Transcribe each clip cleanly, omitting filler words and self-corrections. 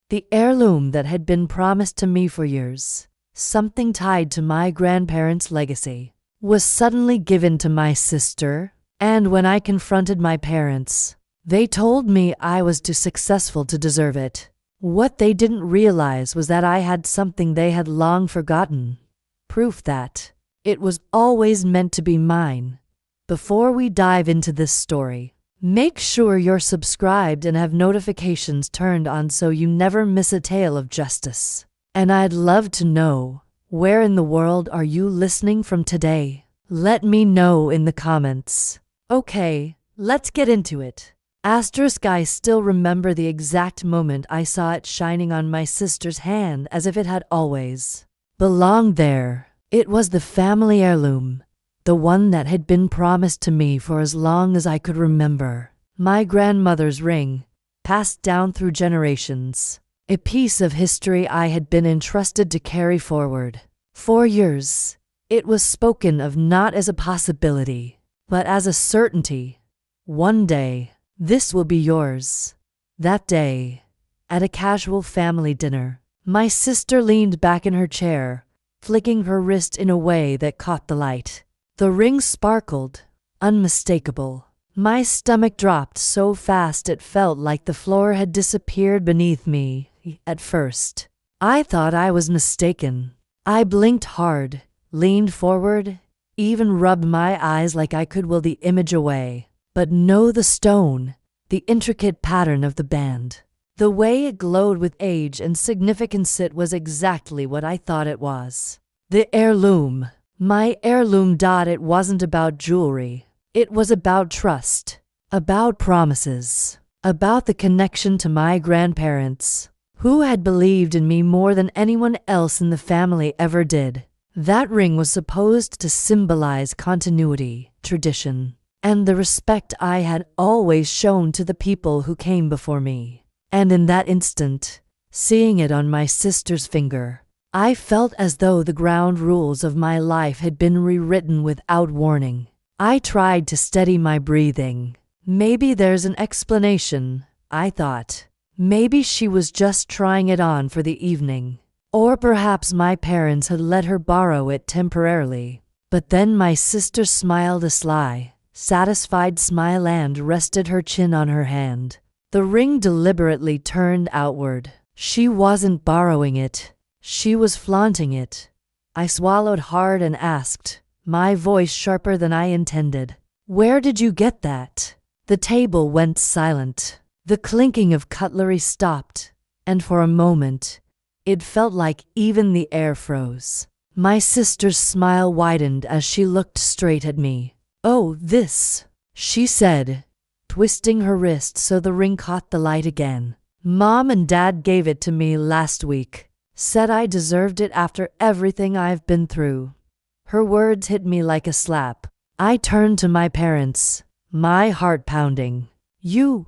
The heirloom that had been promised to me for years, something tied to my grandparents' legacy, was suddenly given to my sister, and when I confronted my parents, they told me I was too successful to deserve it. What they didn't realize was that I had something they had long forgotten. Proof that it was always meant to be mine. Before we dive into this story, make sure you're subscribed and have notifications turned on so you never miss a tale of justice. And I'd love to know, where in the world are you listening from today? Let me know in the comments. Okay, let's get into it. I still remember the exact moment I saw it shining on my sister's hand as if it had always belonged there. It was the family heirloom, the one that had been promised to me for as long as I could remember. My grandmother's ring, passed down through generations. A piece of history I had been entrusted to carry forward. For years, it was spoken of not as a possibility, but as a certainty. One day, this will be yours. That day, at a casual family dinner, my sister leaned back in her chair, flicking her wrist in a way that caught the light. The ring sparkled, unmistakable. My stomach dropped so fast it felt like the floor had disappeared beneath me. At first, I thought I was mistaken. I blinked hard, leaned forward, even rubbed my eyes like I could will the image away. But no, the stone, the intricate pattern of the band, the way it glowed with age and significance, it was exactly what I thought it was. The heirloom. My heirloom. It wasn't about jewelry. It was about trust, about promises, about the connection to my grandparents, who had believed in me more than anyone else in the family ever did. That ring was supposed to symbolize continuity, tradition, and the respect I had always shown to the people who came before me. And in that instant, seeing it on my sister's finger, I felt as though the ground rules of my life had been rewritten without warning. I tried to steady my breathing. Maybe there's an explanation, I thought. Maybe she was just trying it on for the evening. Or perhaps my parents had let her borrow it temporarily. But then my sister smiled a sly, satisfied smile and rested her chin on her hand. The ring deliberately turned outward. She wasn't borrowing it. She was flaunting it. I swallowed hard and asked, my voice sharper than I intended, "Where did you get that?" The table went silent. The clinking of cutlery stopped, and for a moment, it felt like even the air froze. My sister's smile widened as she looked straight at me. "Oh, this," she said, twisting her wrist so the ring caught the light again. "Mom and Dad gave it to me last week. Said I deserved it after everything I've been through." Her words hit me like a slap. I turned to my parents, my heart pounding. You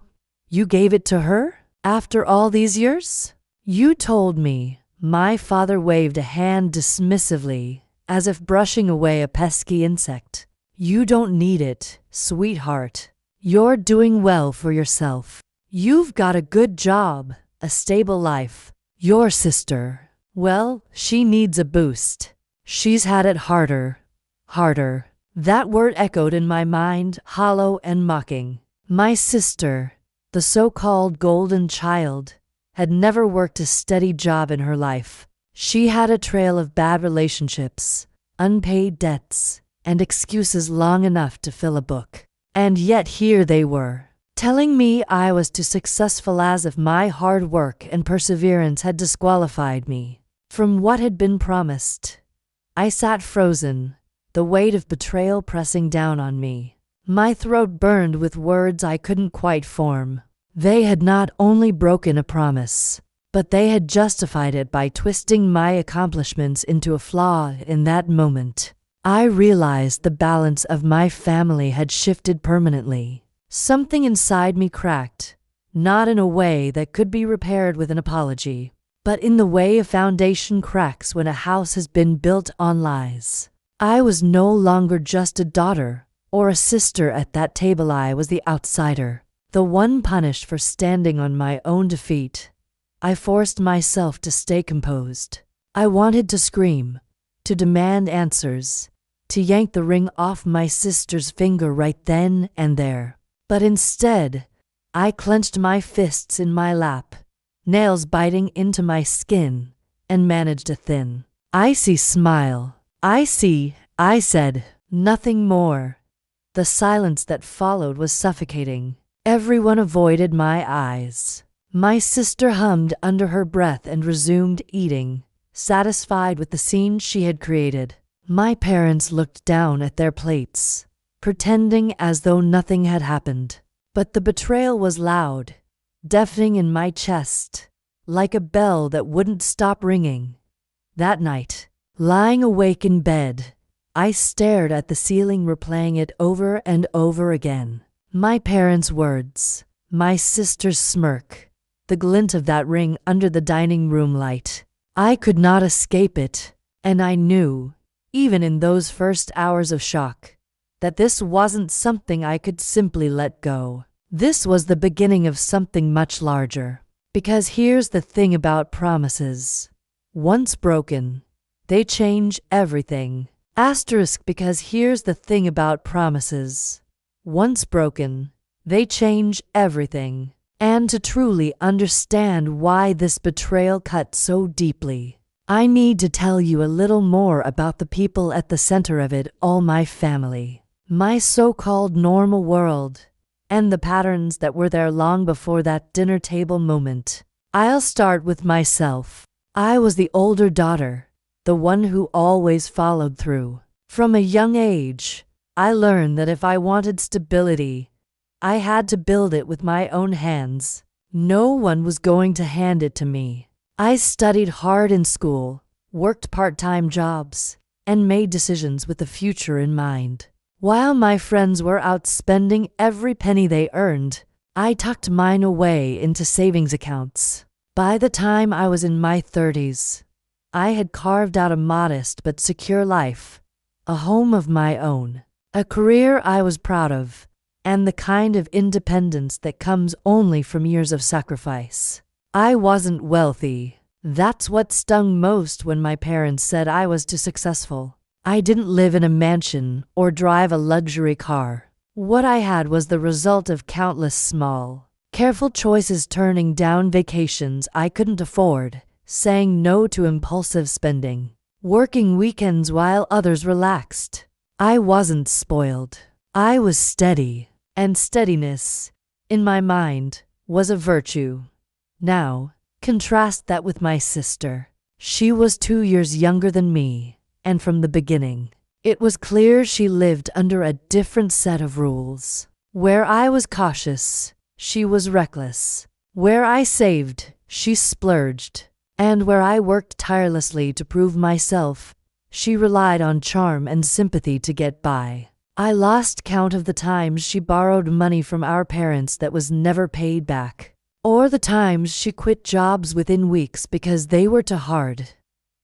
gave it to her? After all these years? You told me." My father waved a hand dismissively, as if brushing away a pesky insect. "You don't need it, sweetheart. You're doing well for yourself. You've got a good job, a stable life. Your sister, well, she needs a boost. She's had it harder." That word echoed in my mind, hollow and mocking. My sister, the so-called golden child, had never worked a steady job in her life. She had a trail of bad relationships, unpaid debts, and excuses long enough to fill a book. And yet here they were, telling me I was too successful, as if my hard work and perseverance had disqualified me from what had been promised. I sat frozen, the weight of betrayal pressing down on me. My throat burned with words I couldn't quite form. They had not only broken a promise, but they had justified it by twisting my accomplishments into a flaw. In that moment, I realized the balance of my family had shifted permanently. Something inside me cracked, not in a way that could be repaired with an apology, but in the way a foundation cracks when a house has been built on lies. I was no longer just a daughter or a sister at that table. I was the outsider, the one punished for standing on my own defeat. I forced myself to stay composed. I wanted to scream, to demand answers, to yank the ring off my sister's finger right then and there. But instead, I clenched my fists in my lap, nails biting into my skin, and managed a thin, icy smile. I said, nothing more. The silence that followed was suffocating. Everyone avoided my eyes. My sister hummed under her breath and resumed eating, satisfied with the scene she had created. My parents looked down at their plates, pretending as though nothing had happened. But the betrayal was loud, deafening in my chest, like a bell that wouldn't stop ringing. That night, lying awake in bed, I stared at the ceiling, replaying it over and over again. My parents' words, my sister's smirk, the glint of that ring under the dining room light. I could not escape it, and I knew, even in those first hours of shock, that this wasn't something I could simply let go. This was the beginning of something much larger. Because here's the thing about promises. Once broken, they change everything. Because here's the thing about promises. Once broken, they change everything. And to truly understand why this betrayal cut so deeply, I need to tell you a little more about the people at the center of it all: my family, my so-called normal world, and the patterns that were there long before that dinner table moment. I'll start with myself. I was the older daughter, the one who always followed through. From a young age, I learned that if I wanted stability, I had to build it with my own hands. No one was going to hand it to me. I studied hard in school, worked part-time jobs, and made decisions with the future in mind. While my friends were out spending every penny they earned, I tucked mine away into savings accounts. By the time I was in my 30s, I had carved out a modest but secure life, a home of my own, a career I was proud of, and the kind of independence that comes only from years of sacrifice. I wasn't wealthy. That's what stung most when my parents said I was too successful. I didn't live in a mansion or drive a luxury car. What I had was the result of countless small, careful choices: turning down vacations I couldn't afford, saying no to impulsive spending, working weekends while others relaxed. I wasn't spoiled. I was steady. And steadiness, in my mind, was a virtue. Now, contrast that with my sister. She was 2 years younger than me, and from the beginning, it was clear she lived under a different set of rules. Where I was cautious, she was reckless. Where I saved, she splurged. And where I worked tirelessly to prove myself, she relied on charm and sympathy to get by. I lost count of the times she borrowed money from our parents that was never paid back, or the times she quit jobs within weeks because they were too hard.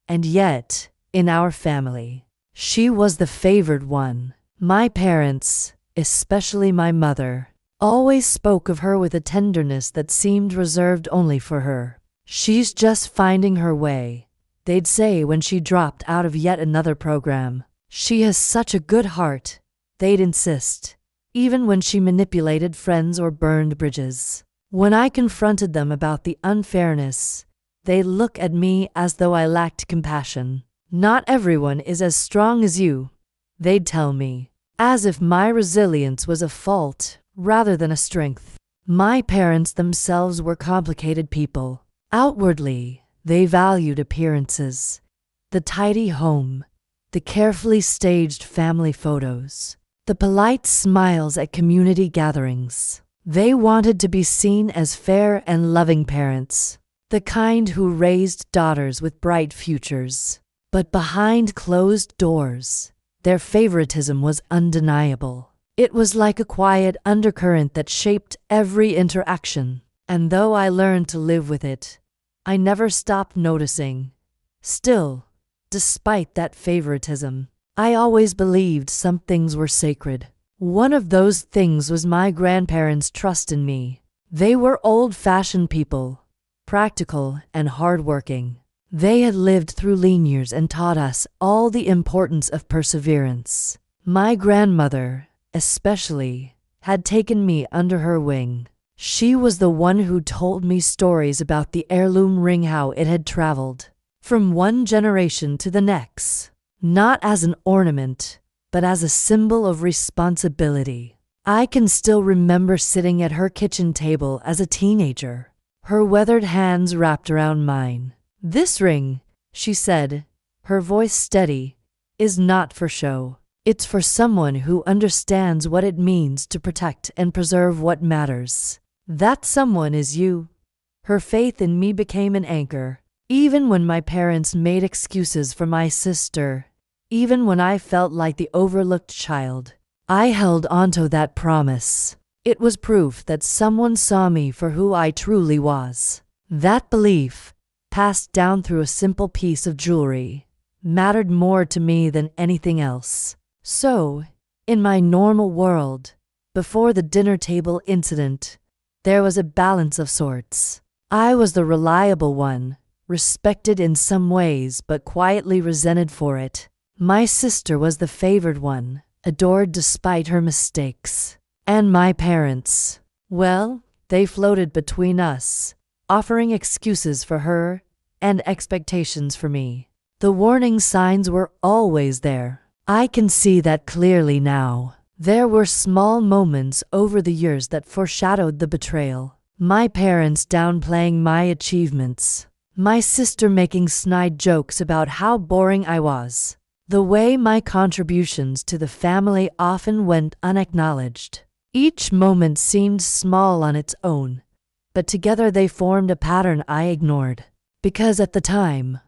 And yet, in our family, she was the favored one. My parents, especially my mother, always spoke of her with a tenderness that seemed reserved only for her. "She's just finding her way," they'd say when she dropped out of yet another program. "She has such a good heart," they'd insist, even when she manipulated friends or burned bridges. When I confronted them about the unfairness, they'd look at me as though I lacked compassion. "Not everyone is as strong as you," they'd tell me, as if my resilience was a fault rather than a strength. My parents themselves were complicated people. Outwardly, they valued appearances, the tidy home, the carefully staged family photos, the polite smiles at community gatherings. They wanted to be seen as fair and loving parents, the kind who raised daughters with bright futures. But behind closed doors, their favoritism was undeniable. It was like a quiet undercurrent that shaped every interaction. And though I learned to live with it, I never stopped noticing. Still, despite that favoritism, I always believed some things were sacred. One of those things was my grandparents' trust in me. They were old-fashioned people, practical, and hardworking. They had lived through lean years and taught us all the importance of perseverance. My grandmother, especially, had taken me under her wing. She was the one who told me stories about the heirloom ring, how it had traveled from one generation to the next, not as an ornament, but as a symbol of responsibility. I can still remember sitting at her kitchen table as a teenager, her weathered hands wrapped around mine. "This ring," she said, her voice steady, "is not for show. It's for someone who understands what it means to protect and preserve what matters. That someone is you." Her faith in me became an anchor. Even when my parents made excuses for my sister, even when I felt like the overlooked child, I held onto that promise. It was proof that someone saw me for who I truly was. That belief, passed down through a simple piece of jewelry, mattered more to me than anything else. So, in my normal world, before the dinner table incident, there was a balance of sorts. I was the reliable one, respected in some ways but quietly resented for it. My sister was the favored one, adored despite her mistakes. And my parents, well, they floated between us, offering excuses for her and expectations for me. The warning signs were always there. I can see that clearly now. There were small moments over the years that foreshadowed the betrayal. My parents downplaying my achievements. My sister making snide jokes about how boring I was. The way my contributions to the family often went unacknowledged. Each moment seemed small on its own, but together they formed a pattern I ignored. Because at the time,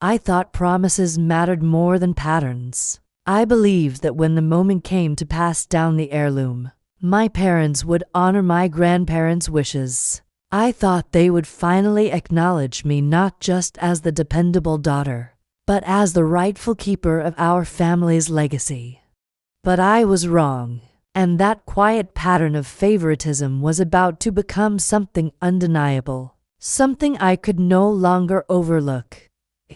I thought promises mattered more than patterns. I believed that when the moment came to pass down the heirloom, my parents would honor my grandparents' wishes. I thought they would finally acknowledge me not just as the dependable daughter, but as the rightful keeper of our family's legacy. But I was wrong, and that quiet pattern of favoritism was about to become something undeniable, something I could no longer overlook.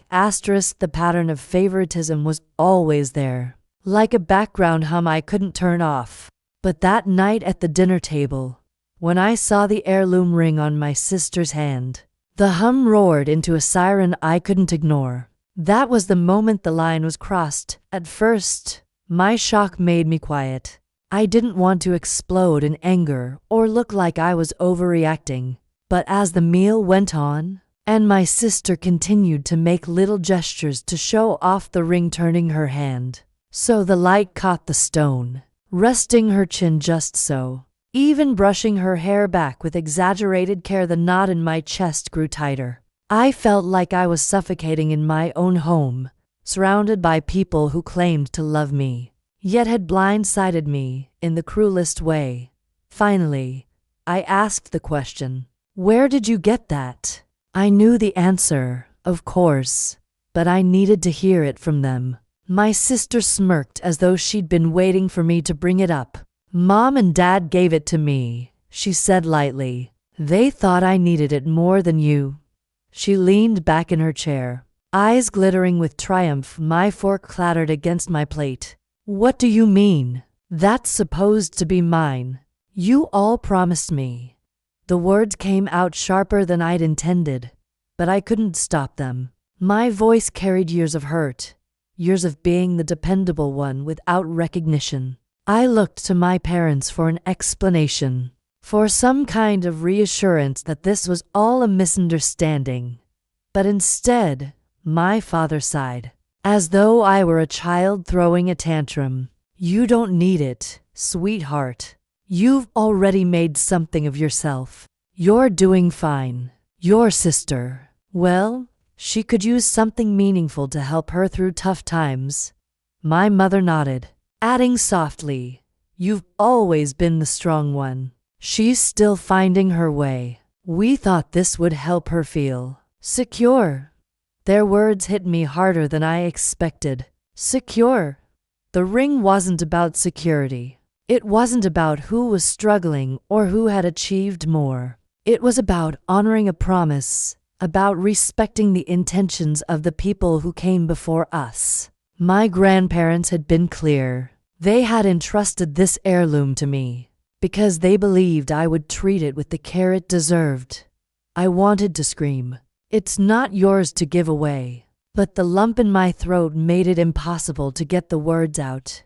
The pattern of favoritism was always there, like a background hum I couldn't turn off. But that night at the dinner table, when I saw the heirloom ring on my sister's hand, the hum roared into a siren I couldn't ignore. That was the moment the line was crossed. At first, my shock made me quiet. I didn't want to explode in anger or look like I was overreacting. But as the meal went on, and my sister continued to make little gestures to show off the ring, turning her hand so the light caught the stone, resting her chin just so, even brushing her hair back with exaggerated care, the knot in my chest grew tighter. I felt like I was suffocating in my own home, surrounded by people who claimed to love me, yet had blindsided me in the cruelest way. Finally, I asked the question, "Where did you get that?" I knew the answer, of course, but I needed to hear it from them. My sister smirked as though she'd been waiting for me to bring it up. "Mom and Dad gave it to me," she said lightly. "They thought I needed it more than you." She leaned back in her chair, eyes glittering with triumph. My fork clattered against my plate. "What do you mean? That's supposed to be mine. You all promised me." The words came out sharper than I'd intended, but I couldn't stop them. My voice carried years of hurt, years of being the dependable one without recognition. I looked to my parents for an explanation, for some kind of reassurance that this was all a misunderstanding. But instead, my father sighed, as though I were a child throwing a tantrum. "You don't need it, sweetheart. You've already made something of yourself. You're doing fine. Your sister, well, she could use something meaningful to help her through tough times." My mother nodded, adding softly, "You've always been the strong one. She's still finding her way." We thought this would help her feel secure. Their words hit me harder than I expected. Secure. The ring wasn't about security. It wasn't about who was struggling or who had achieved more. It was about honoring a promise, about respecting the intentions of the people who came before us. My grandparents had been clear. They had entrusted this heirloom to me because they believed I would treat it with the care it deserved. I wanted to scream, "It's not yours to give away," but the lump in my throat made it impossible to get the words out.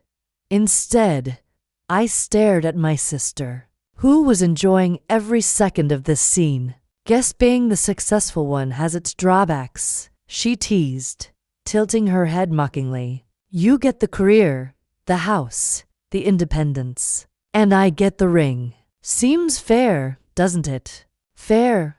Instead, I stared at my sister, who was enjoying every second of this scene. "Guess being the successful one has its drawbacks," she teased, tilting her head mockingly. "You get the career, the house, the independence, and I get the ring. Seems fair, doesn't it?" Fair?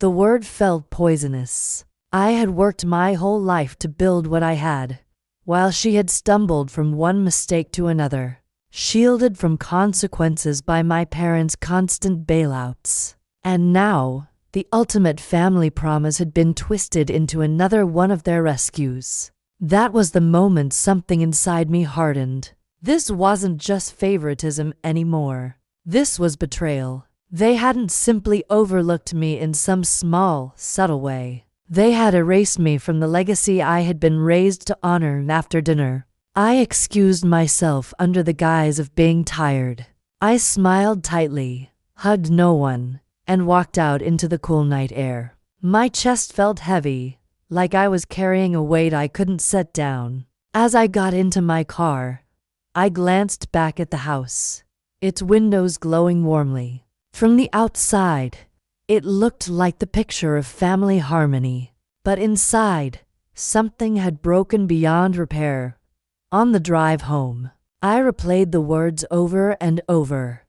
The word felt poisonous. I had worked my whole life to build what I had, while she had stumbled from one mistake to another, shielded from consequences by my parents' constant bailouts. And now, the ultimate family promise had been twisted into another one of their rescues. That was the moment something inside me hardened. This wasn't just favoritism anymore. This was betrayal. They hadn't simply overlooked me in some small, subtle way. They had erased me from the legacy I had been raised to honor. After dinner, I excused myself under the guise of being tired. I smiled tightly, hugged no one, and walked out into the cool night air. My chest felt heavy, like I was carrying a weight I couldn't set down. As I got into my car, I glanced back at the house, its windows glowing warmly. From the outside, it looked like the picture of family harmony. But inside, something had broken beyond repair. On the drive home, I replayed the words over and over.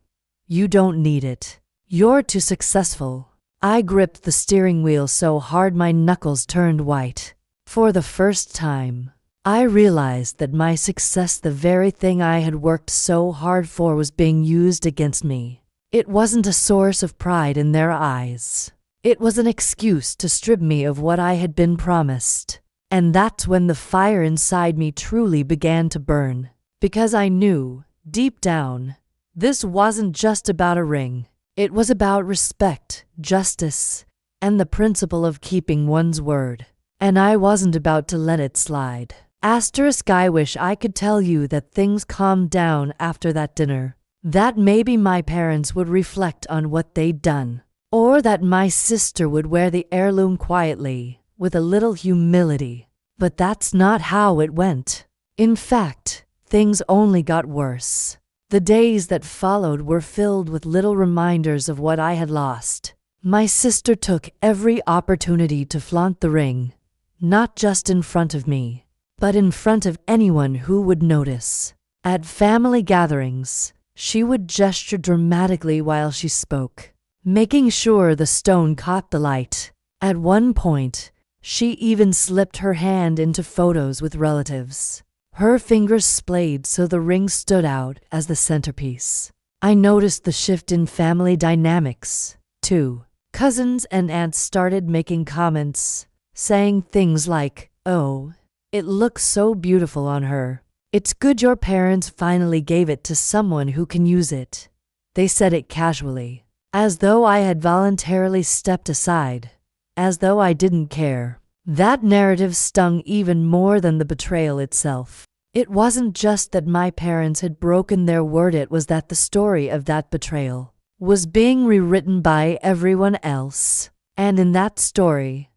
"You don't need it. You're too successful." I gripped the steering wheel so hard my knuckles turned white. For the first time, I realized that my success, the very thing I had worked so hard for, was being used against me. It wasn't a source of pride in their eyes. It was an excuse to strip me of what I had been promised. And that's when the fire inside me truly began to burn. Because I knew, deep down, this wasn't just about a ring. It was about respect, justice, and the principle of keeping one's word. And I wasn't about to let it slide. I wish I could tell you that things calmed down after that dinner. That maybe my parents would reflect on what they'd done. Or that my sister would wear the heirloom quietly, with a little humility. But that's not how it went. In fact, things only got worse. The days that followed were filled with little reminders of what I had lost. My sister took every opportunity to flaunt the ring, not just in front of me, but in front of anyone who would notice. At family gatherings, she would gesture dramatically while she spoke, making sure the stone caught the light. At one point, she even slipped her hand into photos with relatives. Her fingers splayed so the ring stood out as the centerpiece. I noticed the shift in family dynamics, too. Cousins and aunts started making comments, saying things like, "Oh, it looks so beautiful on her. It's good your parents finally gave it to someone who can use it." They said it casually, as though I had voluntarily stepped aside, as though I didn't care. That narrative stung even more than the betrayal itself. It wasn't just that my parents had broken their word, it was that the story of that betrayal was being rewritten by everyone else. And in that story,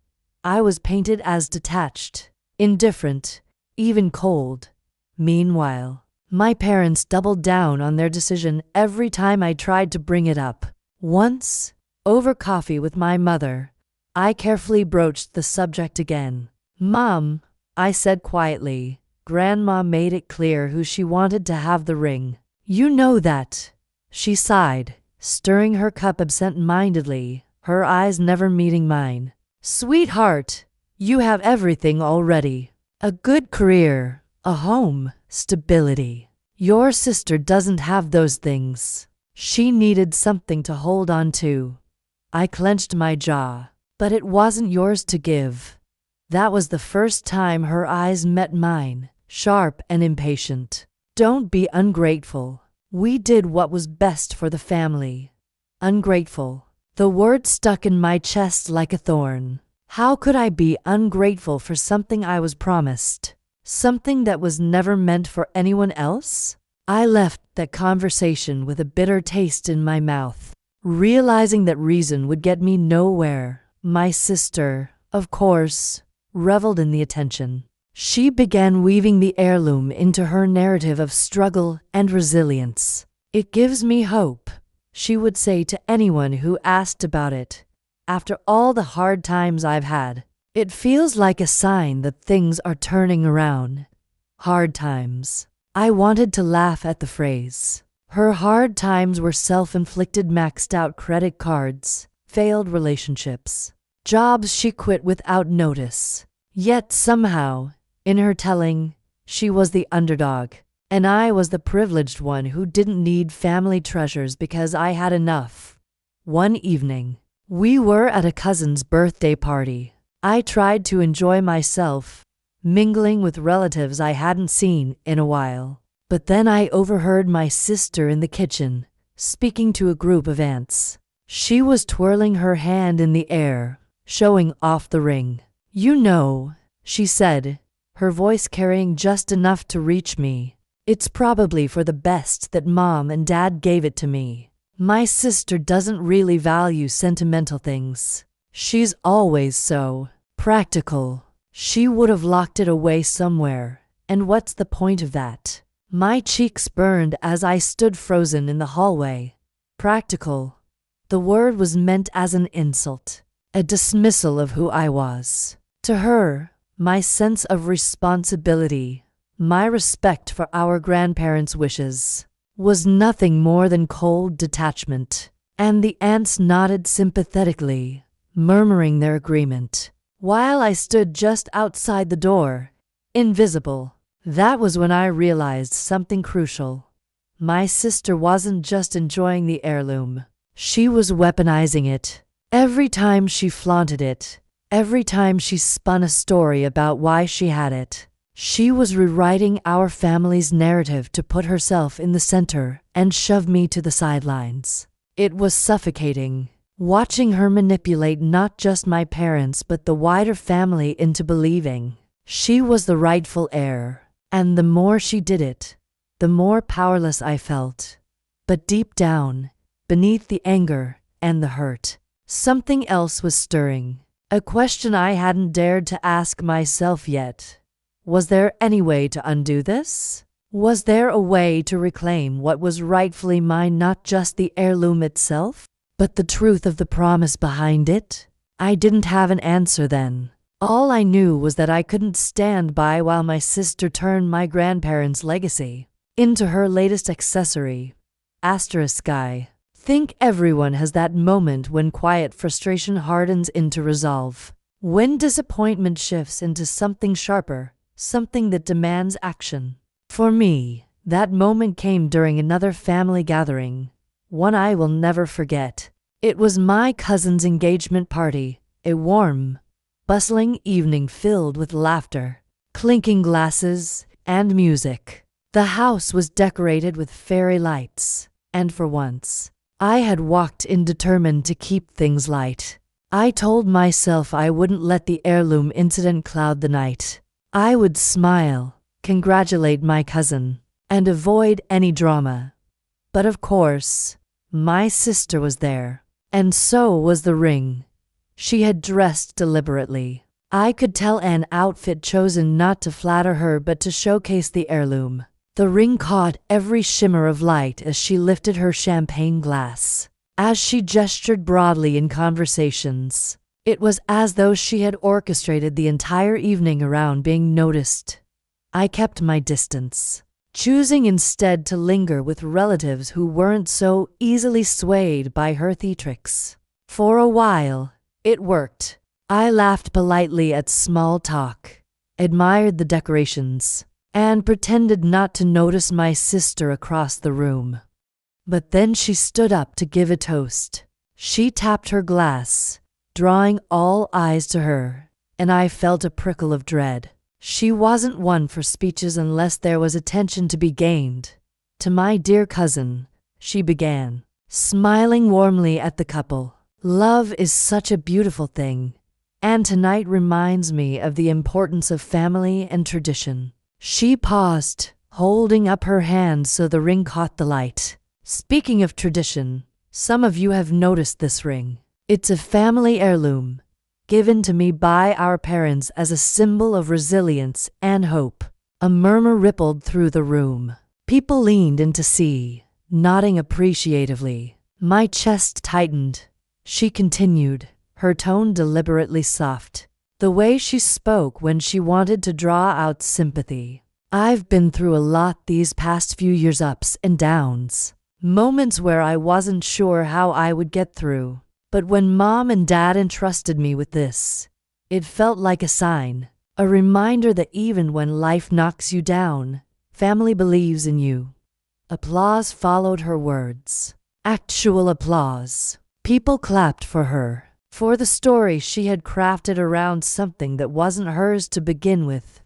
I was painted as detached, indifferent, even cold. Meanwhile, my parents doubled down on their decision every time I tried to bring it up. Once, over coffee with my mother, I carefully broached the subject again. "Mom," I said quietly, "Grandma made it clear who she wanted to have the ring. You know that." She sighed, stirring her cup absent-mindedly, her eyes never meeting mine. "Sweetheart, you have everything already. A good career, a home, stability. Your sister doesn't have those things. She needed something to hold on to." I clenched my jaw. "But it wasn't yours to give." That was the first time her eyes met mine, sharp and impatient. "Don't be ungrateful. We did what was best for the family." Ungrateful. The word stuck in my chest like a thorn. How could I be ungrateful for something I was promised? Something that was never meant for anyone else? I left that conversation with a bitter taste in my mouth, realizing that reason would get me nowhere. My sister, of course, reveled in the attention. She began weaving the heirloom into her narrative of struggle and resilience. "It gives me hope," she would say to anyone who asked about it. "After all the hard times I've had, it feels like a sign that things are turning around." Hard times. I wanted to laugh at the phrase. Her hard times were self-inflicted, maxed out credit cards, failed relationships, jobs she quit without notice. Yet somehow, in her telling, she was the underdog, and I was the privileged one who didn't need family treasures because I had enough. One evening, we were at a cousin's birthday party. I tried to enjoy myself, mingling with relatives I hadn't seen in a while. But then I overheard my sister in the kitchen, speaking to a group of aunts. She was twirling her hand in the air, showing off the ring. "You know," she said, her voice carrying just enough to reach me, "it's probably for the best that Mom and Dad gave it to me. My sister doesn't really value sentimental things. She's always so practical. She would have locked it away somewhere, and what's the point of that?" My cheeks burned as I stood frozen in the hallway. Practical. The word was meant as an insult, a dismissal of who I was. To her, my sense of responsibility, my respect for our grandparents' wishes, was nothing more than cold detachment. And the aunts nodded sympathetically, murmuring their agreement, while I stood just outside the door, invisible. That was when I realized something crucial. My sister wasn't just enjoying the heirloom. She was weaponizing it. Every time she flaunted it, every time she spun a story about why she had it, she was rewriting our family's narrative to put herself in the center and shove me to the sidelines. It was suffocating, watching her manipulate not just my parents but the wider family into believing she was the rightful heir. And the more she did it, the more powerless I felt. But deep down, beneath the anger and the hurt, something else was stirring. A question I hadn't dared to ask myself yet. Was there any way to undo this? Was there a way to reclaim what was rightfully mine, not just the heirloom itself, but the truth of the promise behind it? I didn't have an answer then. All I knew was that I couldn't stand by while my sister turned my grandparents' legacy into her latest accessory. *I think everyone has that moment when quiet frustration hardens into resolve, when disappointment shifts into something sharper, something that demands action. For me, that moment came during another family gathering, one I will never forget. It was my cousin's engagement party, a warm, bustling evening filled with laughter, clinking glasses, and music. The house was decorated with fairy lights, and for once, I had walked in determined to keep things light. I told myself I wouldn't let the heirloom incident cloud the night. I would smile, congratulate my cousin, and avoid any drama. But of course, my sister was there, and so was the ring. She had dressed deliberately. I could tell an outfit chosen not to flatter her but to showcase the heirloom. The ring caught every shimmer of light as she lifted her champagne glass. As she gestured broadly in conversations, it was as though she had orchestrated the entire evening around being noticed. I kept my distance, choosing instead to linger with relatives who weren't so easily swayed by her theatrics. For a while, it worked. I laughed politely at small talk, admired the decorations, and pretended not to notice my sister across the room. But then she stood up to give a toast. She tapped her glass, drawing all eyes to her, and I felt a prickle of dread. She wasn't one for speeches unless there was attention to be gained. "To my dear cousin," she began, smiling warmly at the couple. Love is such a beautiful thing, and tonight reminds me of the importance of family and tradition." She paused, holding up her hand so the ring caught the light. "Speaking of tradition, some of you have noticed this ring. It's a family heirloom, given to me by our parents as a symbol of resilience and hope." A murmur rippled through the room. People leaned in to see, nodding appreciatively. My chest tightened. She continued, her tone deliberately soft, the way she spoke when she wanted to draw out sympathy. "I've been through a lot these past few years, ups and downs. Moments where I wasn't sure how I would get through. But when Mom and Dad entrusted me with this, it felt like a sign, a reminder that even when life knocks you down, family believes in you." Applause followed her words. Actual applause. People clapped for her, for the story she had crafted around something that wasn't hers to begin with.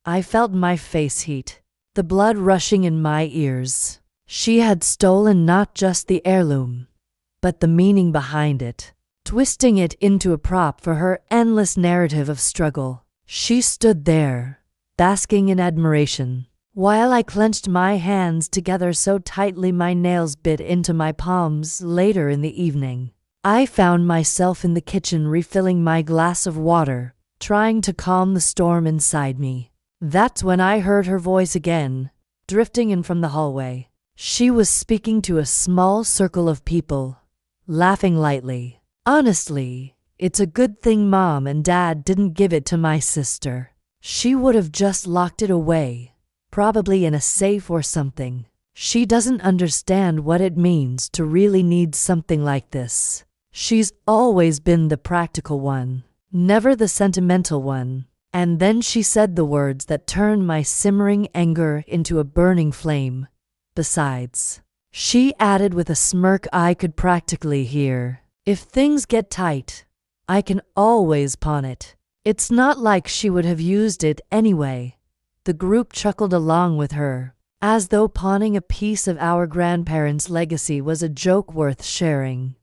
I felt my face heat, the blood rushing in my ears. She had stolen not just the heirloom, but the meaning behind it, twisting it into a prop for her endless narrative of struggle. She stood there, basking in admiration, while I clenched my hands together so tightly my nails bit into my palms. Later in the evening, I found myself in the kitchen refilling my glass of water, trying to calm the storm inside me. That's when I heard her voice again, drifting in from the hallway. She was speaking to a small circle of people, laughing lightly. "Honestly, it's a good thing Mom and Dad didn't give it to my sister. She would have just locked it away, probably in a safe or something. She doesn't understand what it means to really need something like this. She's always been the practical one, never the sentimental one." And then she said the words that turned my simmering anger into a burning flame. "Besides," she added with a smirk I could practically hear, "if things get tight, I can always pawn it." It's not like she would have used it anyway. The group chuckled along with her, as though pawning a piece of our grandparents' legacy was a joke worth sharing.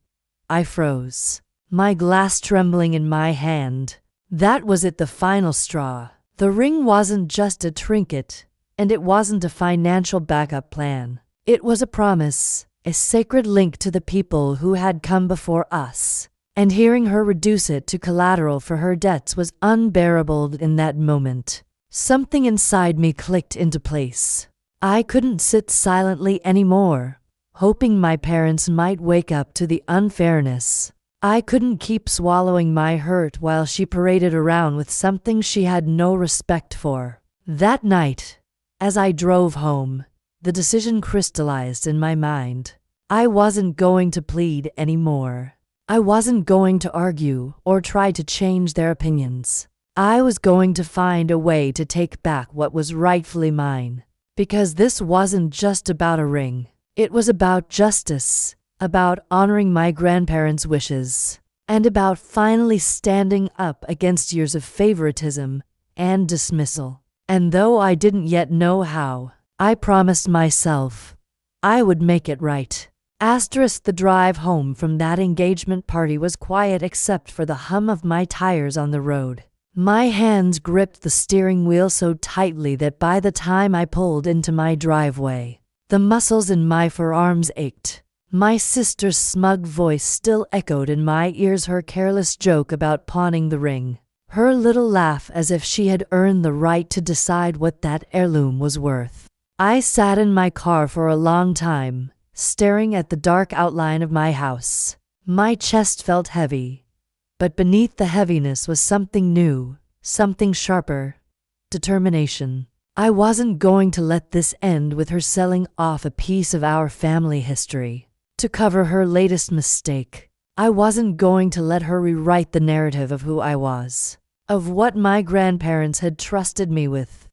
I froze, my glass trembling in my hand. That was it, the final straw. The ring wasn't just a trinket, and it wasn't a financial backup plan. It was a promise, a sacred link to the people who had come before us. And hearing her reduce it to collateral for her debts was unbearable in that moment. Something inside me clicked into place. I couldn't sit silently anymore, hoping my parents might wake up to the unfairness. I couldn't keep swallowing my hurt while she paraded around with something she had no respect for. That night, as I drove home, the decision crystallized in my mind. I wasn't going to plead anymore. I wasn't going to argue or try to change their opinions. I was going to find a way to take back what was rightfully mine. Because this wasn't just about a ring. It was about justice, about honoring my grandparents' wishes, and about finally standing up against years of favoritism and dismissal. And though I didn't yet know how, I promised myself I would make it right. The drive home from that engagement party was quiet except for the hum of my tires on the road. My hands gripped the steering wheel so tightly that by the time I pulled into my driveway, the muscles in my forearms ached. My sister's smug voice still echoed in my ears, her careless joke about pawning the ring, her little laugh as if she had earned the right to decide what that heirloom was worth. I sat in my car for a long time, staring at the dark outline of my house. My chest felt heavy, but beneath the heaviness was something new, something sharper: determination. I wasn't going to let this end with her selling off a piece of our family history to cover her latest mistake. I wasn't going to let her rewrite the narrative of who I was, of what my grandparents had trusted me with.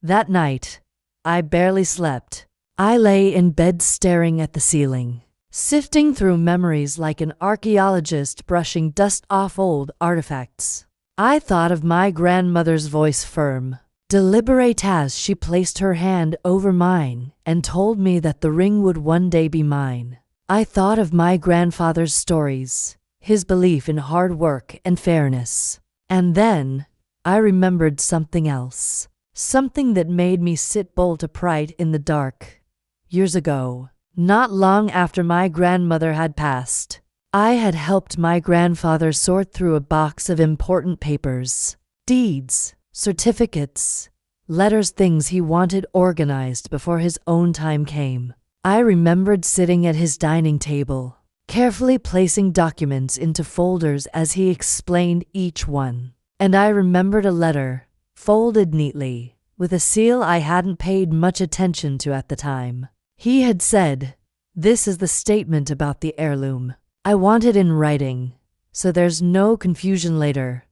That night, I barely slept. I lay in bed staring at the ceiling, sifting through memories like an archaeologist brushing dust off old artifacts. I thought of my grandmother's voice, firm, deliberate, as she placed her hand over mine and told me that the ring would one day be mine. I thought of my grandfather's stories, his belief in hard work and fairness. And then I remembered something else, something that made me sit bolt upright in the dark. Years ago, not long after my grandmother had passed, I had helped my grandfather sort through a box of important papers, deeds, certificates, letters, things he wanted organized before his own time came. I remembered sitting at his dining table, carefully placing documents into folders as he explained each one. And I remembered a letter, folded neatly, with a seal I hadn't paid much attention to at the time. He had said, "This is the statement about the heirloom. I want it in writing, so there's no confusion later."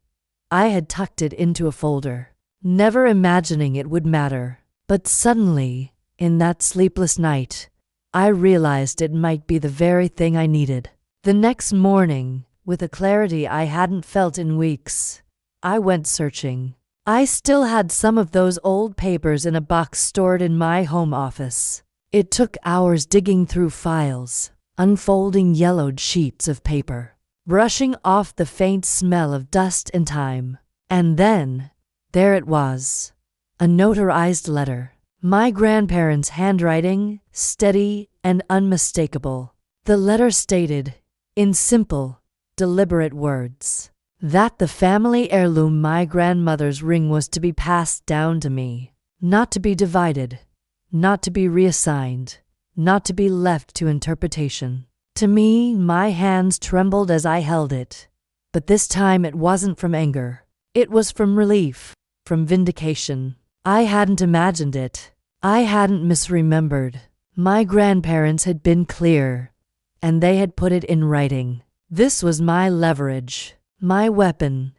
I had tucked it into a folder, never imagining it would matter. But suddenly, in that sleepless night, I realized it might be the very thing I needed. The next morning, with a clarity I hadn't felt in weeks, I went searching. I still had some of those old papers in a box stored in my home office. It took hours digging through files, unfolding yellowed sheets of paper, brushing off the faint smell of dust and time. And then, there it was, a notarized letter. My grandparents' handwriting, steady and unmistakable. The letter stated, in simple, deliberate words, that the family heirloom, my grandmother's ring, was to be passed down to me, not to be divided, not to be reassigned, not to be left to interpretation. To me, my hands trembled as I held it. But this time it wasn't from anger. It was from relief, from vindication. I hadn't imagined it. I hadn't misremembered. My grandparents had been clear, and they had put it in writing. This was my leverage, my weapon.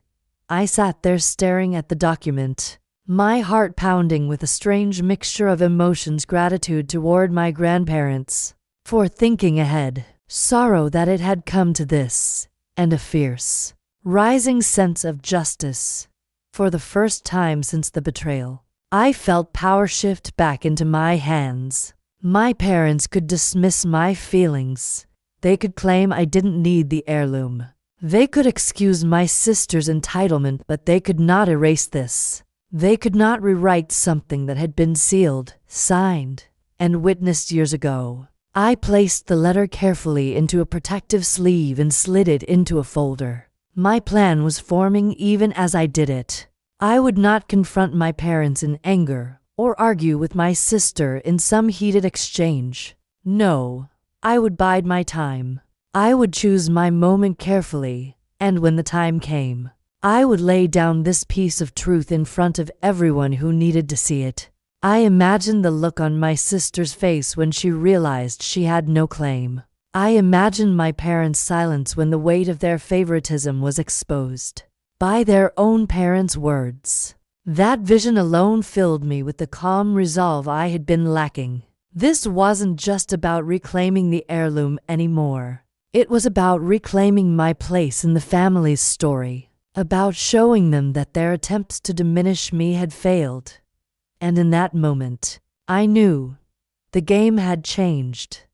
I sat there staring at the document, my heart pounding with a strange mixture of emotions: gratitude toward my grandparents for thinking ahead, sorrow that it had come to this, and a fierce, rising sense of justice. For the first time since the betrayal, I felt power shift back into my hands. My parents could dismiss my feelings. They could claim I didn't need the heirloom. They could excuse my sister's entitlement, but they could not erase this. They could not rewrite something that had been sealed, signed, and witnessed years ago. I placed the letter carefully into a protective sleeve and slid it into a folder. My plan was forming even as I did it. I would not confront my parents in anger or argue with my sister in some heated exchange. No, I would bide my time. I would choose my moment carefully, and when the time came, I would lay down this piece of truth in front of everyone who needed to see it. I imagined the look on my sister's face when she realized she had no claim. I imagined my parents' silence when the weight of their favoritism was exposed by their own parents' words. That vision alone filled me with the calm resolve I had been lacking. This wasn't just about reclaiming the heirloom anymore. It was about reclaiming my place in the family's story, about showing them that their attempts to diminish me had failed. And in that moment, I knew the game had changed.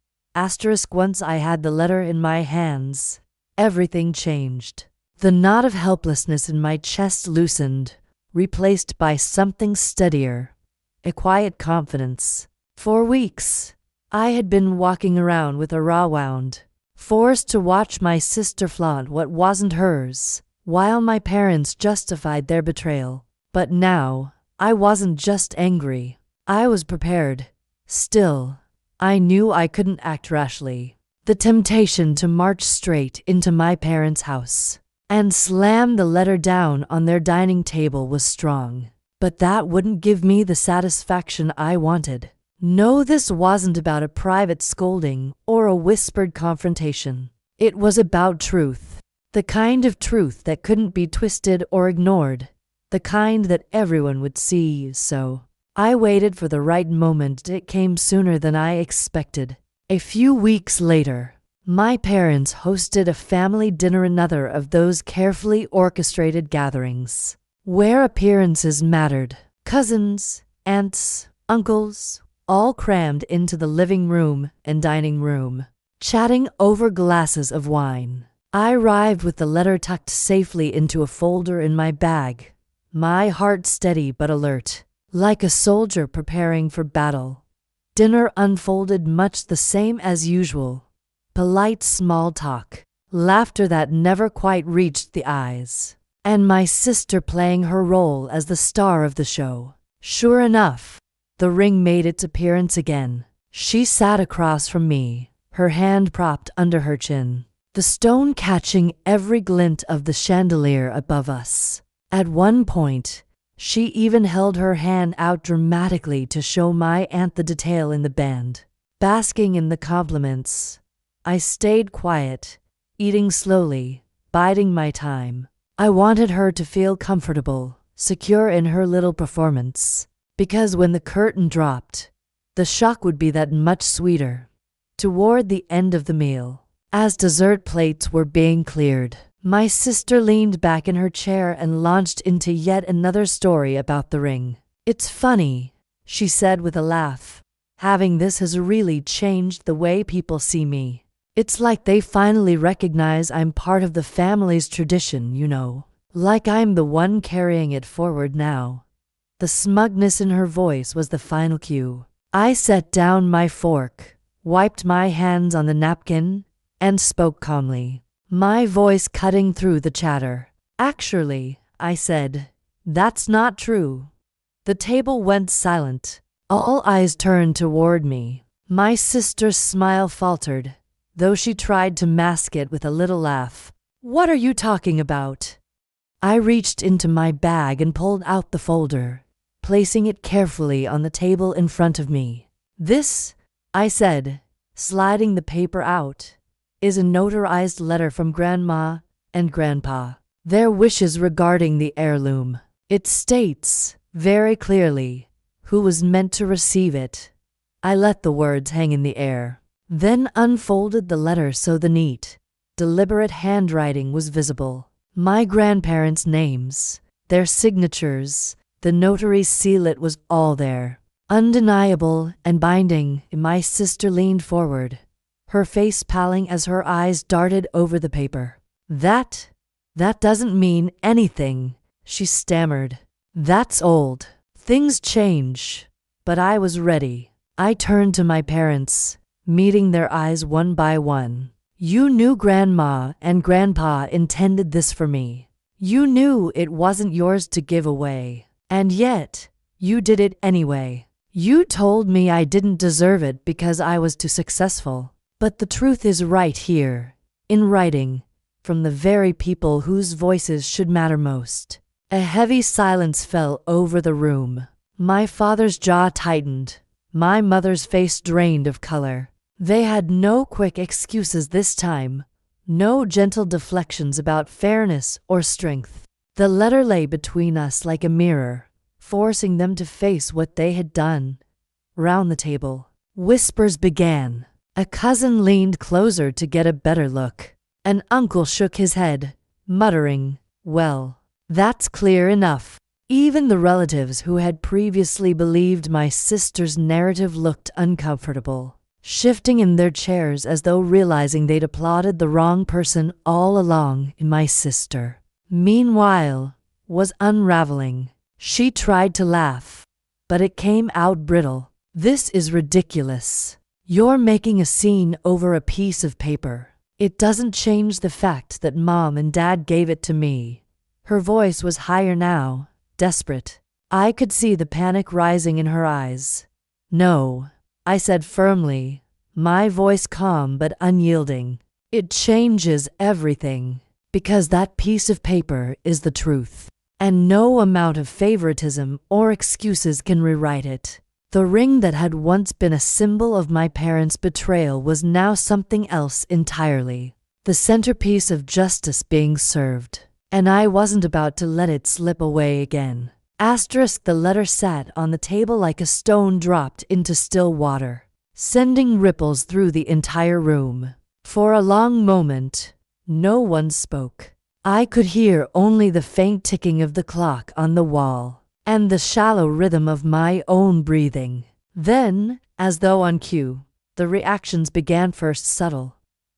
Once I had the letter in my hands, everything changed. The knot of helplessness in my chest loosened, replaced by something steadier, a quiet confidence. For weeks, I had been walking around with a raw wound, forced to watch my sister flaunt what wasn't hers, while my parents justified their betrayal. But now, I wasn't just angry. I was prepared. Still, I knew I couldn't act rashly. The temptation to march straight into my parents' house and slam the letter down on their dining table was strong. But that wouldn't give me the satisfaction I wanted. No, this wasn't about a private scolding or a whispered confrontation. It was about truth. The kind of truth that couldn't be twisted or ignored. The kind that everyone would see. So I waited for the right moment. It came sooner than I expected. A few weeks later, my parents hosted a family dinner, another of those carefully orchestrated gatherings where appearances mattered. Cousins, aunts, uncles, all crammed into the living room and dining room, chatting over glasses of wine. I arrived with the letter tucked safely into a folder in my bag, my heart steady but alert, like a soldier preparing for battle. Dinner unfolded much the same as usual. Polite small talk, laughter that never quite reached the eyes, and my sister playing her role as the star of the show. Sure enough, the ring made its appearance again. She sat across from me, her hand propped under her chin, the stone catching every glint of the chandelier above us. At one point, she even held her hand out dramatically to show my aunt the detail in the band. Basking in the compliments, I stayed quiet, eating slowly, biding my time. I wanted her to feel comfortable, secure in her little performance, because when the curtain dropped, the shock would be that much sweeter. Toward the end of the meal, as dessert plates were being cleared, my sister leaned back in her chair and launched into yet another story about the ring. "It's funny," she said with a laugh. "Having this has really changed the way people see me. It's like they finally recognize I'm part of the family's tradition, you know. Like I'm the one carrying it forward now." The smugness in her voice was the final cue. I set down my fork, wiped my hands on the napkin, and spoke calmly, my voice cutting through the chatter. "Actually," I said, "that's not true." The table went silent. All eyes turned toward me. My sister's smile faltered, though she tried to mask it with a little laugh. "What are you talking about?" I reached into my bag and pulled out the folder, placing it carefully on the table in front of me. "This," I said, sliding the paper out, "is a notarized letter from Grandma and Grandpa. Their wishes regarding the heirloom. It states, very clearly, who was meant to receive it." I let the words hang in the air, then unfolded the letter so the neat, deliberate handwriting was visible. My grandparents' names, their signatures, the notary's seal, it was all there, undeniable and binding. My sister leaned forward, her face paling as her eyes darted over the paper. That doesn't mean anything," she stammered. "That's old. Things change." But I was ready. I turned to my parents, meeting their eyes one by one. "You knew Grandma and Grandpa intended this for me. You knew it wasn't yours to give away. And yet, you did it anyway. You told me I didn't deserve it because I was too successful. But the truth is right here, in writing, from the very people whose voices should matter most." A heavy silence fell over the room. My father's jaw tightened, my mother's face drained of color. They had no quick excuses this time, no gentle deflections about fairness or strength. The letter lay between us like a mirror, forcing them to face what they had done. Round the table, whispers began. A cousin leaned closer to get a better look. An uncle shook his head, muttering, "Well, that's clear enough." Even the relatives who had previously believed my sister's narrative looked uncomfortable, shifting in their chairs as though realizing they'd applauded the wrong person all along. My sister, meanwhile, was unraveling. She tried to laugh, but it came out brittle. "This is ridiculous. You're making a scene over a piece of paper. It doesn't change the fact that Mom and Dad gave it to me." Her voice was higher now, desperate. I could see the panic rising in her eyes. "No," I said firmly, my voice calm but unyielding. "It changes everything, because that piece of paper is the truth, and no amount of favoritism or excuses can rewrite it." The ring that had once been a symbol of my parents' betrayal was now something else entirely, the centerpiece of justice being served, and I wasn't about to let it slip away again. The letter sat on the table like a stone dropped into still water, sending ripples through the entire room. For a long moment, no one spoke. I could hear only the faint ticking of the clock on the wall, and the shallow rhythm of my own breathing. Then, as though on cue, the reactions began, first subtle,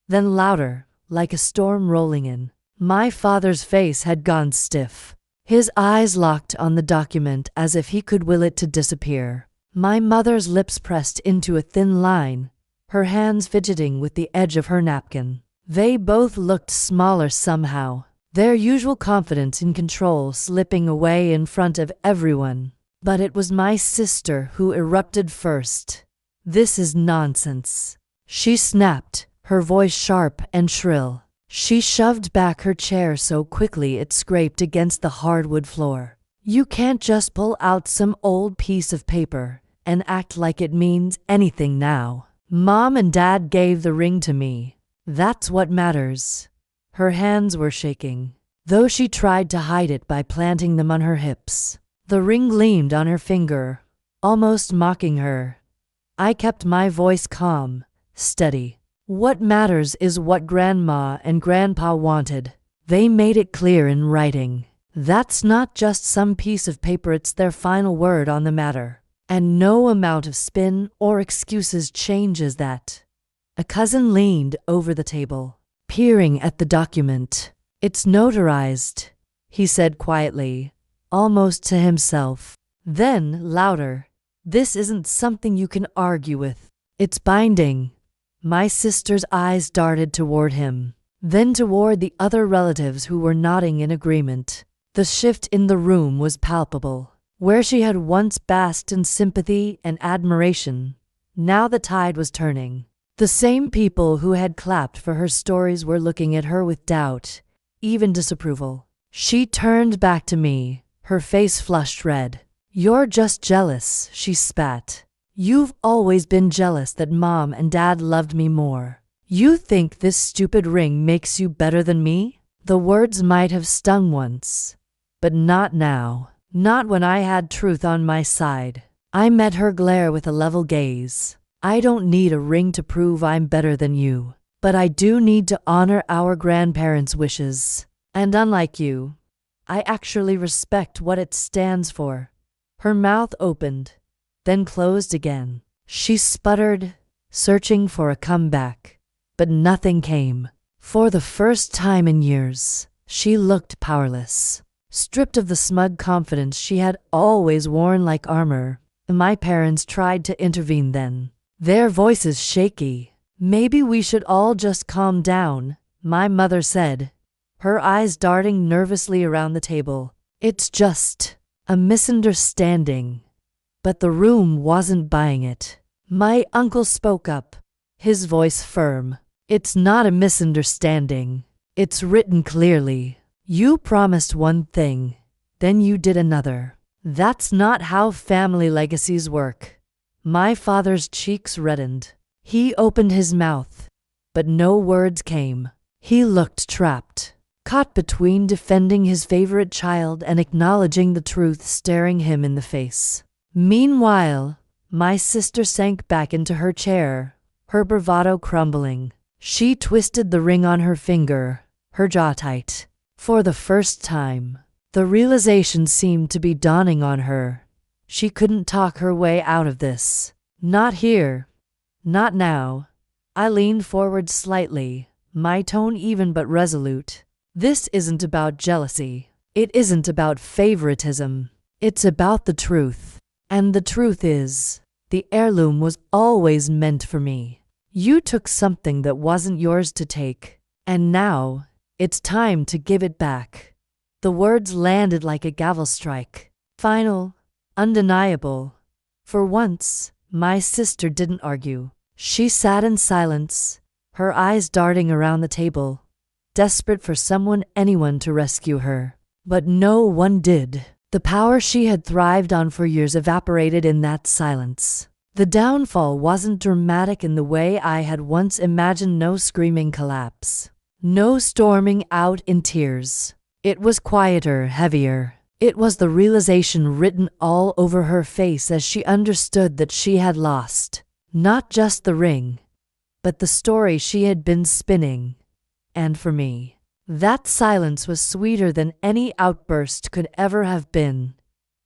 then louder, like a storm rolling in. My father's face had gone stiff. His eyes locked on the document as if he could will it to disappear. My mother's lips pressed into a thin line, her hands fidgeting with the edge of her napkin. They both looked smaller somehow, their usual confidence in control slipping away in front of everyone. But it was my sister who erupted first. "This is nonsense," she snapped, her voice sharp and shrill. She shoved back her chair so quickly it scraped against the hardwood floor. "You can't just pull out some old piece of paper and act like it means anything now. Mom and Dad gave the ring to me. That's what matters." Her hands were shaking, though she tried to hide it by planting them on her hips. The ring gleamed on her finger, almost mocking her. I kept my voice calm, steady. "What matters is what Grandma and Grandpa wanted. They made it clear in writing. That's not just some piece of paper, it's their final word on the matter. And no amount of spin or excuses changes that." A cousin leaned over the table, peering at the document. "It's notarized," he said quietly, almost to himself. Then, louder, "This isn't something you can argue with. It's binding." My sister's eyes darted toward him, then toward the other relatives who were nodding in agreement. The shift in the room was palpable. Where she had once basked in sympathy and admiration, now the tide was turning. The same people who had clapped for her stories were looking at her with doubt, even disapproval. She turned back to me, her face flushed red. "You're just jealous," she spat. "You've always been jealous that Mom and Dad loved me more. You think this stupid ring makes you better than me?" The words might have stung once, but not now. Not when I had truth on my side. I met her glare with a level gaze. "I don't need a ring to prove I'm better than you, but I do need to honor our grandparents' wishes. And unlike you, I actually respect what it stands for." Her mouth opened, then closed again. She sputtered, searching for a comeback, but nothing came. For the first time in years, she looked powerless, stripped of the smug confidence she had always worn like armor. My parents tried to intervene then, their voices shaky. "Maybe we should all just calm down," my mother said, her eyes darting nervously around the table. "It's just a misunderstanding." But the room wasn't buying it. My uncle spoke up, his voice firm. "It's not a misunderstanding. It's written clearly. You promised one thing, then you did another. That's not how family legacies work." My father's cheeks reddened. He opened his mouth, but no words came. He looked trapped, caught between defending his favorite child and acknowledging the truth staring him in the face. Meanwhile, my sister sank back into her chair, her bravado crumbling. She twisted the ring on her finger, her jaw tight. For the first time, the realization seemed to be dawning on her. She couldn't talk her way out of this. Not here. Not now. I leaned forward slightly, my tone even but resolute. "This isn't about jealousy. It isn't about favoritism. It's about the truth. And the truth is, the heirloom was always meant for me. You took something that wasn't yours to take, and now it's time to give it back." The words landed like a gavel strike. Final, undeniable. For once, my sister didn't argue. She sat in silence, her eyes darting around the table, desperate for anyone to rescue her. But no one did. The power she had thrived on for years evaporated in that silence. The downfall wasn't dramatic in the way I had once imagined. No screaming collapse, no storming out in tears. It was quieter, heavier. It was the realization written all over her face as she understood that she had lost, not just the ring, but the story she had been spinning. And for me, that silence was sweeter than any outburst could ever have been.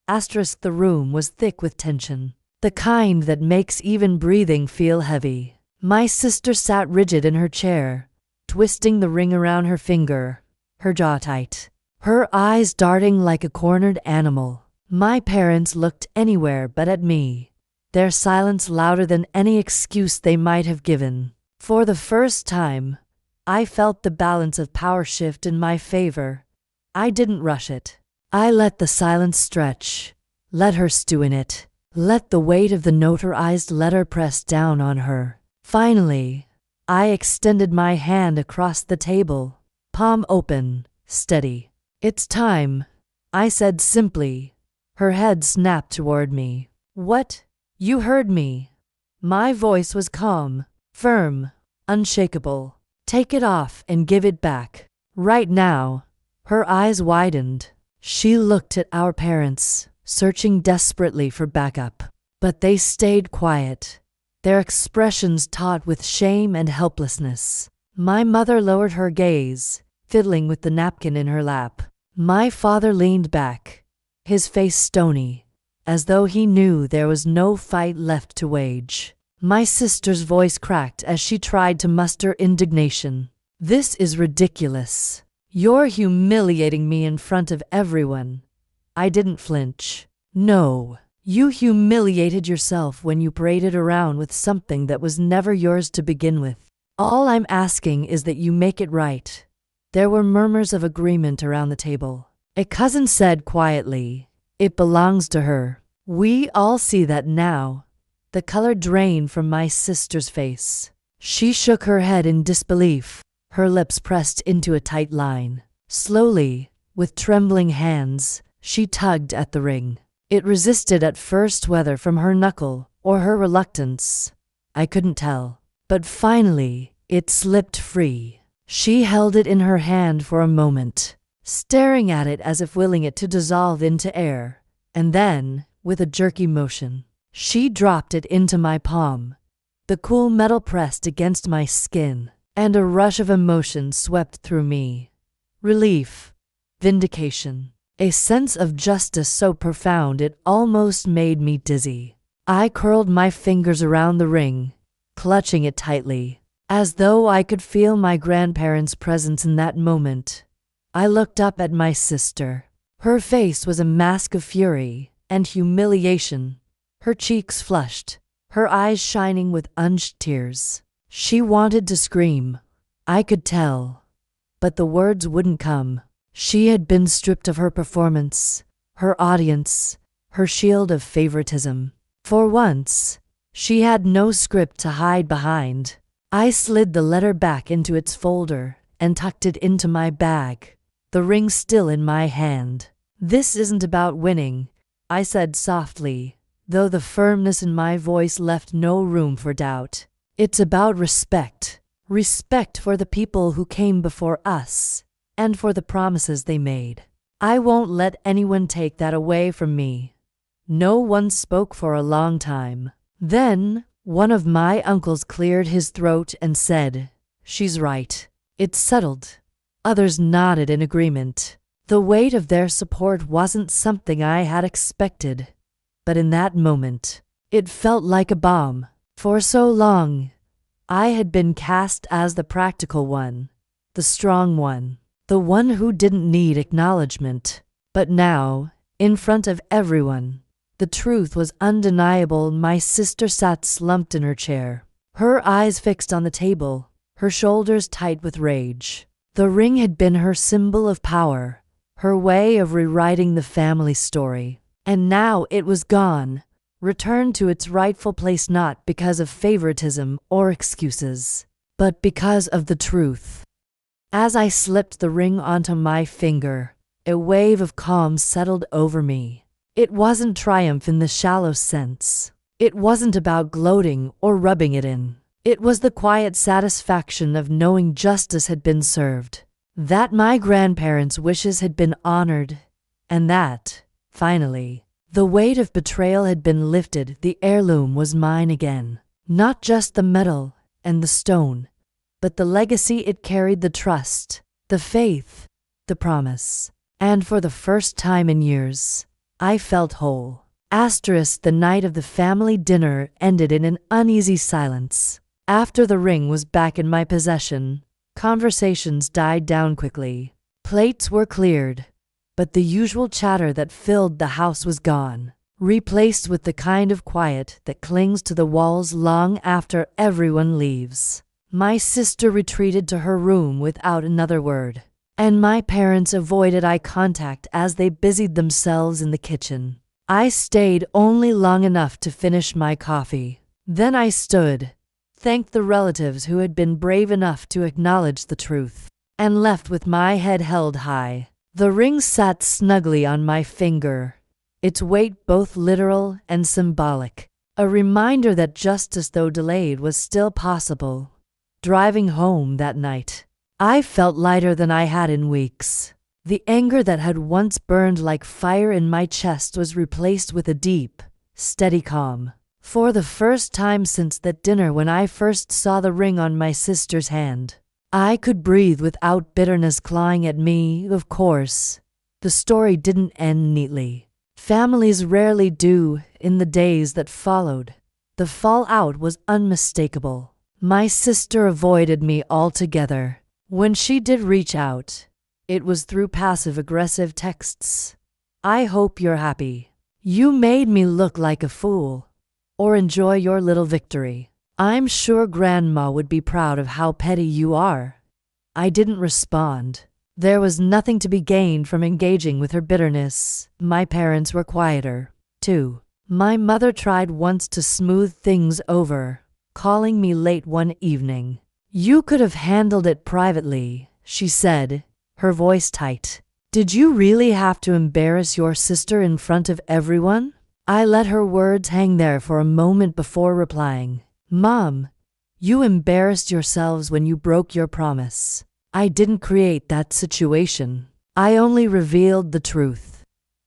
The room was thick with tension, the kind that makes even breathing feel heavy. My sister sat rigid in her chair, twisting the ring around her finger, her jaw tight, her eyes darting like a cornered animal. My parents looked anywhere but at me, their silence louder than any excuse they might have given. For the first time, I felt the balance of power shift in my favor. I didn't rush it. I let the silence stretch, let her stew in it, let the weight of the notarized letter press down on her. Finally, I extended my hand across the table, palm open, steady. "It's time," I said simply. Her head snapped toward me. "What?" "You heard me." My voice was calm, firm, unshakable. "Take it off and give it back. Right now." Her eyes widened. She looked at our parents, searching desperately for backup. But they stayed quiet, their expressions taut with shame and helplessness. My mother lowered her gaze, fiddling with the napkin in her lap. My father leaned back, his face stony, as though he knew there was no fight left to wage. My sister's voice cracked as she tried to muster indignation. "This is ridiculous. You're humiliating me in front of everyone." I didn't flinch. "No, you humiliated yourself when you paraded around with something that was never yours to begin with. All I'm asking is that you make it right." There were murmurs of agreement around the table. A cousin said quietly, "It belongs to her." "We all see that now." The color drained from my sister's face. She shook her head in disbelief, her lips pressed into a tight line. Slowly, with trembling hands, she tugged at the ring. It resisted at first, whether from her knuckle or her reluctance, I couldn't tell. But finally, it slipped free. She held it in her hand for a moment, staring at it as if willing it to dissolve into air, and then, with a jerky motion, she dropped it into my palm. The cool metal pressed against my skin, and a rush of emotion swept through me. Relief, vindication, a sense of justice so profound it almost made me dizzy. I curled my fingers around the ring, clutching it tightly, as though I could feel my grandparents' presence in that moment. I looked up at my sister. Her face was a mask of fury and humiliation, her cheeks flushed, her eyes shining with unshed tears. She wanted to scream, I could tell, but the words wouldn't come. She had been stripped of her performance, her audience, her shield of favoritism. For once, she had no script to hide behind. I slid the letter back into its folder and tucked it into my bag, the ring still in my hand. "This isn't about winning," I said softly, though the firmness in my voice left no room for doubt. "It's about respect. Respect for the people who came before us, and for the promises they made. I won't let anyone take that away from me." No one spoke for a long time. Then, one of my uncles cleared his throat and said, "She's right." It settled. Others nodded in agreement. The weight of their support wasn't something I had expected, but in that moment, it felt like a bomb. For so long, I had been cast as the practical one, the strong one, the one who didn't need acknowledgement. But now, in front of everyone, the truth was undeniable. My sister sat slumped in her chair, her eyes fixed on the table, her shoulders tight with rage. The ring had been her symbol of power, her way of rewriting the family story. And now it was gone, returned to its rightful place, not because of favoritism or excuses, but because of the truth. As I slipped the ring onto my finger, a wave of calm settled over me. It wasn't triumph in the shallow sense. It wasn't about gloating or rubbing it in. It was the quiet satisfaction of knowing justice had been served, that my grandparents' wishes had been honored, and that, finally, the weight of betrayal had been lifted. The heirloom was mine again. Not just the metal and the stone, but the legacy it carried, the trust, the faith, the promise. And for the first time in years, I felt whole. The night of the family dinner ended in an uneasy silence. After the ring was back in my possession, Conversations died down quickly. Plates were cleared, but the usual chatter that filled the house was gone, replaced with the kind of quiet that clings to the walls long after everyone leaves. My sister retreated to her room without another word, and my parents avoided eye contact as they busied themselves in the kitchen. I stayed only long enough to finish my coffee. Then I stood, thanked the relatives who had been brave enough to acknowledge the truth, and left with my head held high. The ring sat snugly on my finger, its weight both literal and symbolic, a reminder that justice, though delayed, was still possible. Driving home that night, I felt lighter than I had in weeks. The anger that had once burned like fire in my chest was replaced with a deep, steady calm. For the first time since that dinner when I first saw the ring on my sister's hand, I could breathe without bitterness clawing at me. Of course, the story didn't end neatly. Families rarely do. In the days that followed, the fallout was unmistakable. My sister avoided me altogether. When she did reach out, it was through passive-aggressive texts. "I hope you're happy. You made me look like a fool." Or "Enjoy your little victory. I'm sure Grandma would be proud of how petty you are." I didn't respond. There was nothing to be gained from engaging with her bitterness. My parents were quieter, too. My mother tried once to smooth things over, calling me late one evening. "You could have handled it privately," she said, her voice tight. "Did you really have to embarrass your sister in front of everyone?" I let her words hang there for a moment before replying. "Mom, you embarrassed yourselves when you broke your promise. I didn't create that situation. I only revealed the truth."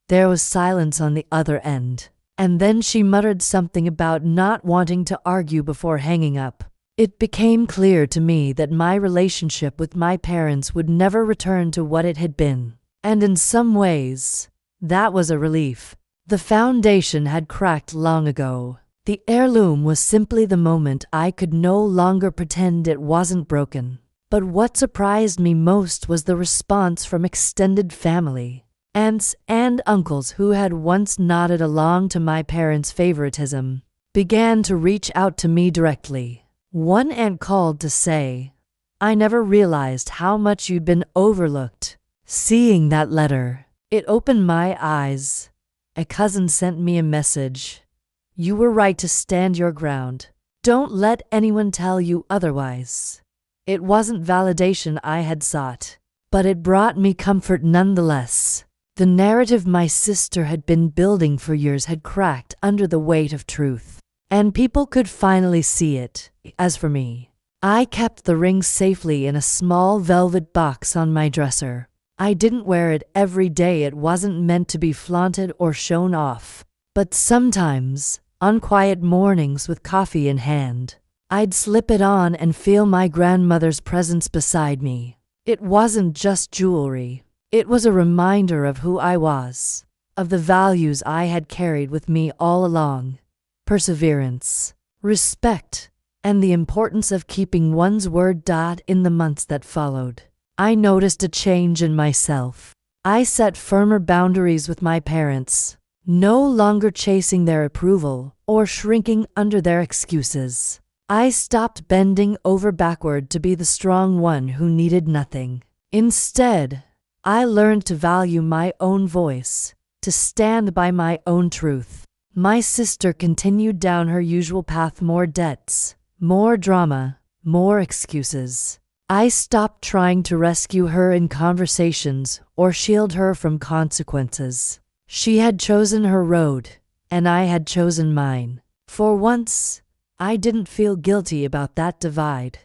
There was silence on the other end, and then she muttered something about not wanting to argue before hanging up. It became clear to me that my relationship with my parents would never return to what it had been, and in some ways, that was a relief. The foundation had cracked long ago. The heirloom was simply the moment I could no longer pretend it wasn't broken. But what surprised me most was the response from extended family. Aunts and uncles who had once nodded along to my parents' favoritism began to reach out to me directly. One aunt called to say, "I never realized how much you'd been overlooked." Seeing that letter, it opened my eyes. A cousin sent me a message. "You were right to stand your ground. Don't let anyone tell you otherwise." It wasn't validation I had sought, but it brought me comfort nonetheless. The narrative my sister had been building for years had cracked under the weight of truth, and people could finally see it. As for me, I kept the ring safely in a small velvet box on my dresser. I didn't wear it every day. It wasn't meant to be flaunted or shown off. But sometimes, on quiet mornings with coffee in hand, I'd slip it on and feel my grandmother's presence beside me. It wasn't just jewelry. It was a reminder of who I was, of the values I had carried with me all along: perseverance, respect, and the importance of keeping one's word. In the months that followed, I noticed a change in myself. I set firmer boundaries with my parents, no longer chasing their approval or shrinking under their excuses. I stopped bending over backward to be the strong one who needed nothing. Instead, I learned to value my own voice, to stand by my own truth. My sister continued down her usual path: more debts, more drama, more excuses. I stopped trying to rescue her in conversations or shield her from consequences. She had chosen her road, and I had chosen mine. For once, I didn't feel guilty about that divide.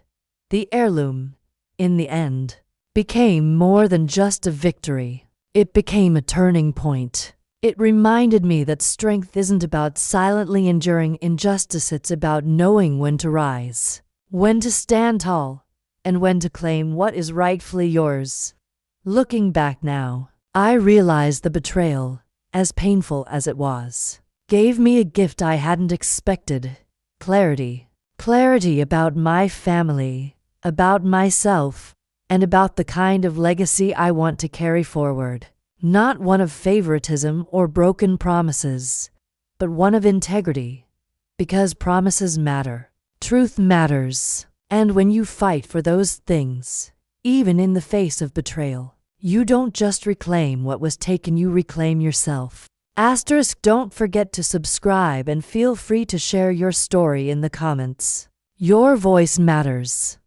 The heirloom, in the end, became more than just a victory. It became a turning point. It reminded me that strength isn't about silently enduring injustice. It's about knowing when to rise, when to stand tall, and when to claim what is rightfully yours. Looking back now, I realize the betrayal, as painful as it was, gave me a gift I hadn't expected: clarity. Clarity about my family, about myself, and about the kind of legacy I want to carry forward. Not one of favoritism or broken promises, but one of integrity. Because promises matter. Truth matters. And when you fight for those things, even in the face of betrayal, you don't just reclaim what was taken, you reclaim yourself. Don't forget to subscribe and feel free to share your story in the comments. Your voice matters.